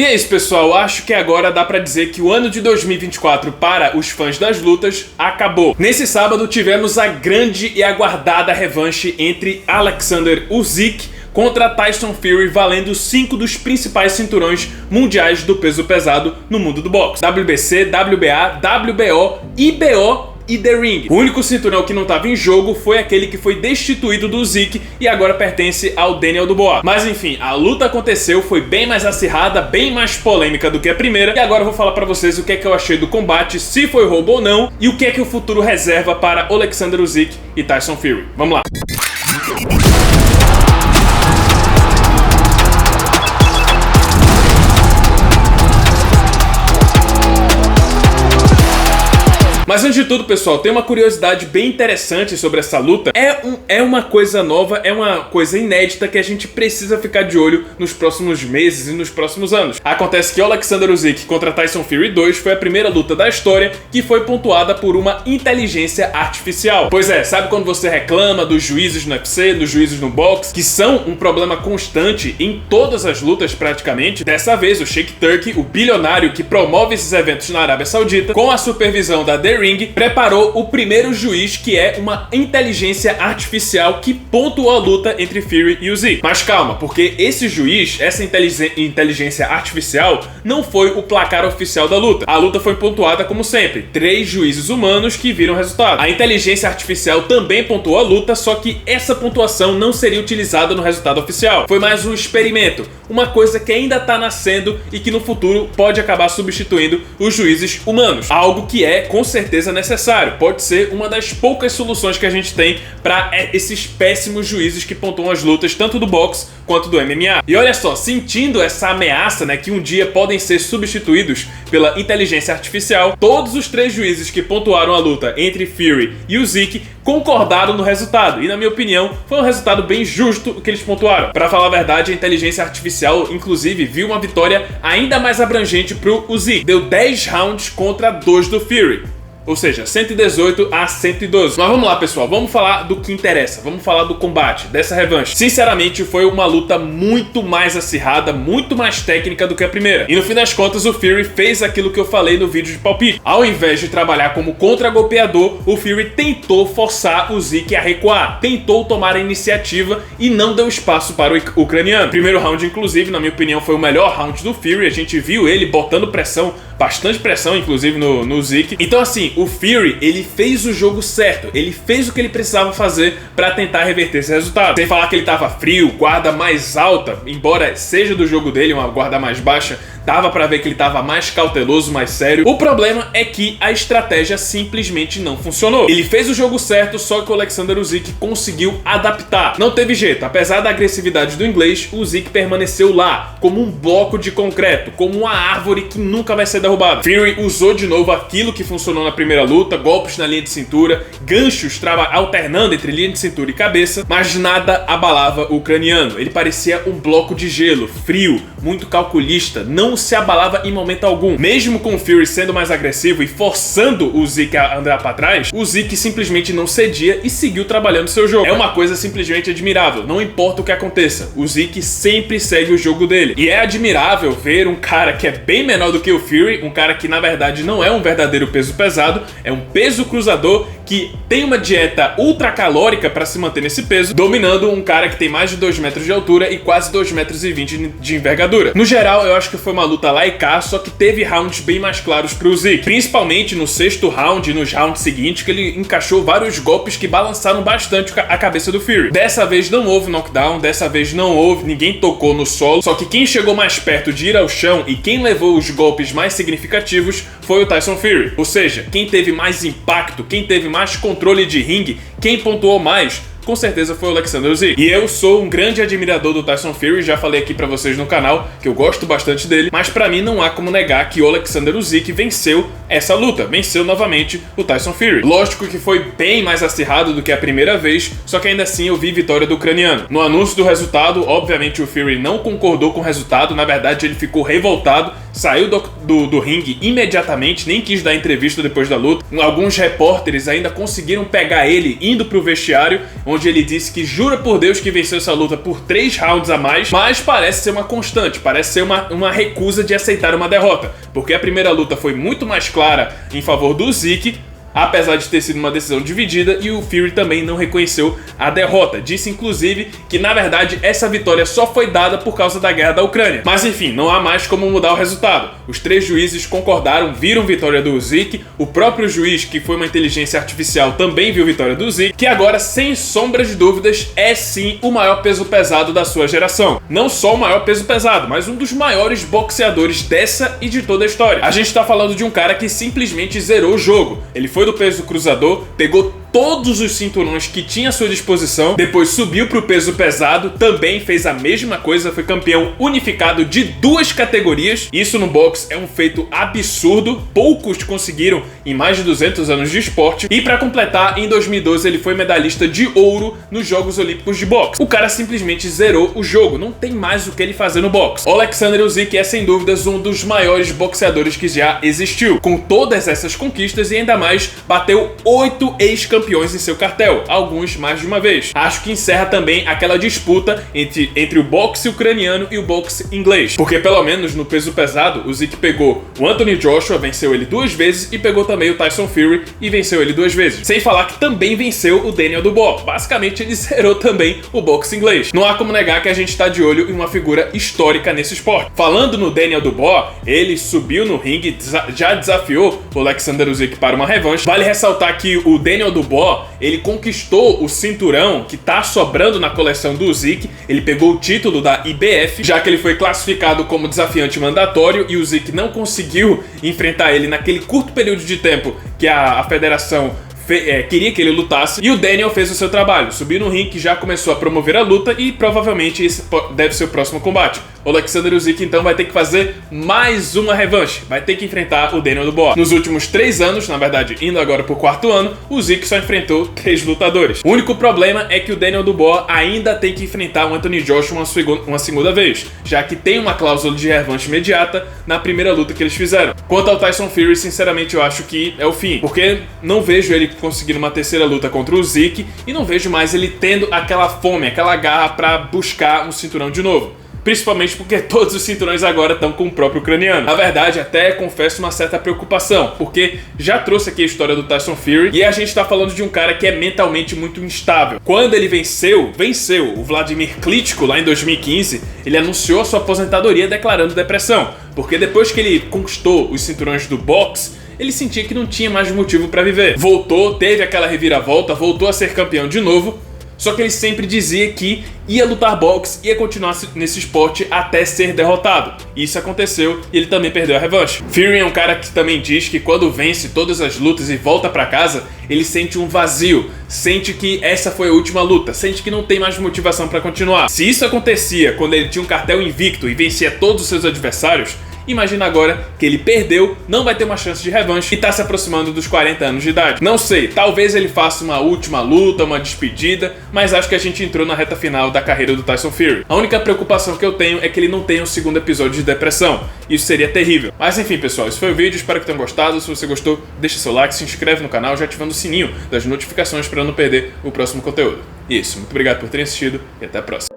E é isso, pessoal, acho que agora dá pra dizer que o ano de 2024 para os fãs das lutas acabou. Nesse sábado tivemos a grande e aguardada revanche entre Alexander Usyk contra Tyson Fury, valendo 5 dos principais cinturões mundiais do peso pesado no mundo do boxe: WBC, WBA, WBO, IBO e The Ring. O único cinturão que não estava em jogo foi aquele que foi destituído do Usyk e agora pertence ao Daniel Dubois. Mas enfim, a luta aconteceu, foi bem mais acirrada, bem mais polêmica do que a primeira, e agora eu vou falar pra vocês o que é que eu achei do combate, se foi roubo ou não, e o que é que o futuro reserva para Alexander Usyk e Tyson Fury. Vamos lá! Mas antes de tudo, pessoal, tem uma curiosidade bem interessante sobre essa luta. É uma coisa nova, é uma coisa inédita que a gente precisa ficar de olho nos próximos meses e nos próximos anos. Acontece que Alexander Usyk contra Tyson Fury 2 foi a primeira luta da história que foi pontuada por uma inteligência artificial. Pois é, sabe quando você reclama dos juízes no UFC, dos juízes no boxe, que são um problema constante em todas as lutas praticamente? Dessa vez, o Sheikh Turki, o bilionário que promove esses eventos na Arábia Saudita, com a supervisão da The Ring, preparou o primeiro juiz, que é uma inteligência artificial que pontuou a luta entre Fury e Usyk. Mas calma, porque esse juiz, essa inteligência artificial, não foi o placar oficial da luta. A luta foi pontuada como sempre, 3 juízes humanos que viram o resultado. A inteligência artificial também pontuou a luta, só que essa pontuação não seria utilizada no resultado oficial. Foi mais um experimento, uma coisa que ainda está nascendo e que no futuro pode acabar substituindo os juízes humanos. Algo que é, com certeza, necessário. Pode ser uma das poucas soluções que a gente tem para esses péssimos juízes que pontuam as lutas tanto do boxe quanto do MMA. E olha só, sentindo essa ameaça, né, que um dia podem ser substituídos pela inteligência artificial, todos os 3 juízes que pontuaram a luta entre Fury e Usyk concordaram no resultado. E na minha opinião, foi um resultado bem justo o que eles pontuaram. Para falar a verdade, a inteligência artificial, inclusive, viu uma vitória ainda mais abrangente pro Usyk. Deu 10 rounds contra 2 do Fury. Ou seja, 118 a 112. Mas vamos lá, pessoal, vamos falar do que interessa. Vamos falar do combate, dessa revanche. Sinceramente, foi uma luta muito mais acirrada, muito mais técnica do que a primeira. E no fim das contas, o Fury fez aquilo que eu falei no vídeo de palpite. Ao invés de trabalhar como contra-golpeador, o Fury tentou forçar o Usyk a recuar. Tentou tomar a iniciativa e não deu espaço para o ucraniano. Primeiro round, inclusive, na minha opinião, foi o melhor round do Fury. A gente viu ele botando pressão, bastante pressão, inclusive, no Usyk. Então, assim, o Fury, ele fez o jogo certo, ele fez o que ele precisava fazer para tentar reverter esse resultado. Sem falar que ele tava frio, guarda mais alta, embora seja do jogo dele uma guarda mais baixa, dava pra ver que ele tava mais cauteloso, mais sério. O problema é que a estratégia simplesmente não funcionou. Ele fez o jogo certo, só que o Alexander Usyk conseguiu adaptar. Não teve jeito, apesar da agressividade do inglês, o Usyk permaneceu lá, como um bloco de concreto, como uma árvore que nunca vai ser derrubada. Fury usou de novo aquilo que funcionou na primeira luta, golpes na linha de cintura, ganchos alternando entre linha de cintura e cabeça, mas nada abalava o ucraniano. Ele parecia um bloco de gelo, frio, muito calculista, não se abalava em momento algum. Mesmo com o Fury sendo mais agressivo e forçando o Usyk a andar para trás, o Usyk simplesmente não cedia e seguiu trabalhando seu jogo. É uma coisa simplesmente admirável, não importa o que aconteça, o Usyk sempre segue o jogo dele. E é admirável ver um cara que é bem menor do que o Fury, um cara que na verdade não é um verdadeiro peso pesado, é um peso cruzador que tem uma dieta ultra calórica para se manter nesse peso, dominando um cara que tem mais de 2 metros de altura e quase 2,20 metros de envergadura. No geral, eu acho que foi uma luta lá e cá, só que teve rounds bem mais claros pro Usyk, principalmente no 6º round e nos rounds seguintes, que ele encaixou vários golpes que balançaram bastante a cabeça do Fury. Dessa vez não houve knockdown, dessa vez não houve, ninguém tocou no solo, só que quem chegou mais perto de ir ao chão e quem levou os golpes mais significativos foi o Tyson Fury. Ou seja, quem teve mais impacto, quem teve mais controle de ringue, quem pontuou mais, com certeza foi o Alexander Usyk. E eu sou um grande admirador do Tyson Fury, já falei aqui pra vocês no canal que eu gosto bastante dele, mas pra mim não há como negar que o Alexander Usyk venceu essa luta, venceu novamente o Tyson Fury. Lógico que foi bem mais acirrado do que a primeira vez, só que ainda assim eu vi vitória do ucraniano. No anúncio do resultado, obviamente o Fury não concordou com o resultado, na verdade ele ficou revoltado, saiu do ringue imediatamente, nem quis dar entrevista depois da luta. Alguns repórteres ainda conseguiram pegar ele indo pro vestiário, onde onde ele disse que jura por Deus que venceu essa luta por 3 rounds a mais, mas parece ser uma constante, parece ser uma recusa de aceitar uma derrota, porque a primeira luta foi muito mais clara em favor do Usyk, apesar de ter sido uma decisão dividida, e o Fury também não reconheceu a derrota. Disse inclusive que na verdade essa vitória só foi dada por causa da guerra da Ucrânia. Mas enfim, não há mais como mudar o resultado. Os 3 juízes concordaram, viram vitória do Usyk, o próprio juiz, que foi uma inteligência artificial, também viu vitória do Usyk, que agora, sem sombra de dúvidas, é sim o maior peso pesado da sua geração. Não só o maior peso pesado, mas um dos maiores boxeadores dessa e de toda a história. A gente tá falando de um cara que simplesmente zerou o jogo. Ele foi do peso cruzador, pegou todos os cinturões que tinha à sua disposição, depois subiu para o peso pesado, também fez a mesma coisa, foi campeão unificado de 2 categorias. Isso no boxe é um feito absurdo, poucos conseguiram em mais de 200 anos de esporte. E para completar, em 2012 ele foi medalhista de ouro nos Jogos Olímpicos de boxe. O cara simplesmente zerou o jogo, não tem mais o que ele fazer no boxe. O Alexander Usyk é sem dúvidas um dos maiores boxeadores que já existiu, com todas essas conquistas, e ainda mais bateu 8 ex-campeões em seu cartel, alguns mais de uma vez. Acho que encerra também aquela disputa entre o boxe ucraniano e o boxe inglês, porque pelo menos no peso pesado, o Usyk pegou o Anthony Joshua, venceu ele 2 vezes, e pegou também o Tyson Fury e venceu ele 2 vezes. Sem falar que também venceu o Daniel Dubois. Basicamente ele zerou também o boxe inglês. Não há como negar que a gente tá de olho em uma figura histórica nesse esporte. Falando no Daniel Dubois, ele subiu no ringue, já desafiou o Alexander Usyk para uma revanche. Vale ressaltar que o Daniel Dubois, ele conquistou o cinturão que tá sobrando na coleção do Usyk. Ele pegou o título da IBF, já que ele foi classificado como desafiante mandatório e o Usyk não conseguiu enfrentar ele naquele curto período de tempo que a federação queria que ele lutasse. E o Daniel fez o seu trabalho, subiu no ringue, já começou a promover a luta, e provavelmente esse deve ser o próximo combate. O Alexander Usyk então vai ter que fazer mais uma revanche, vai ter que enfrentar o Daniel Dubois. Nos últimos 3 anos, na verdade indo agora pro 4º ano, o Usyk só enfrentou 3 lutadores. O único problema é que o Daniel Dubois ainda tem que enfrentar o Anthony Joshua uma segunda vez, já que tem uma cláusula de revanche imediata na primeira luta que eles fizeram. Quanto ao Tyson Fury, sinceramente eu acho que é o fim, porque não vejo ele conseguindo uma terceira luta contra o Usyk, e não vejo mais ele tendo aquela fome, aquela garra pra buscar um cinturão de novo. Principalmente porque todos os cinturões agora estão com o próprio ucraniano. Na verdade, até confesso uma certa preocupação, porque já trouxe aqui a história do Tyson Fury, e a gente tá falando de um cara que é mentalmente muito instável. Quando ele venceu o Vladimir Klitschko lá em 2015, ele anunciou a sua aposentadoria declarando depressão, porque depois que ele conquistou os cinturões do boxe, ele sentia que não tinha mais motivo para viver. Voltou, teve aquela reviravolta, voltou a ser campeão de novo, só que ele sempre dizia que ia lutar boxe, ia continuar nesse esporte até ser derrotado. E isso aconteceu, e ele também perdeu a revanche. Fury é um cara que também diz que quando vence todas as lutas e volta pra casa, ele sente um vazio, sente que essa foi a última luta, sente que não tem mais motivação pra continuar. Se isso acontecia quando ele tinha um cartel invicto e vencia todos os seus adversários, imagina agora que ele perdeu, não vai ter uma chance de revanche e tá se aproximando dos 40 anos de idade. Não sei, talvez ele faça uma última luta, uma despedida, mas acho que a gente entrou na reta final da carreira do Tyson Fury. A única preocupação que eu tenho é que ele não tenha um segundo episódio de depressão. Isso seria terrível. Mas enfim, pessoal, esse foi o vídeo, espero que tenham gostado. Se você gostou, deixa seu like, se inscreve no canal, já ativando o sininho das notificações para não perder o próximo conteúdo. Isso, muito obrigado por terem assistido e até a próxima.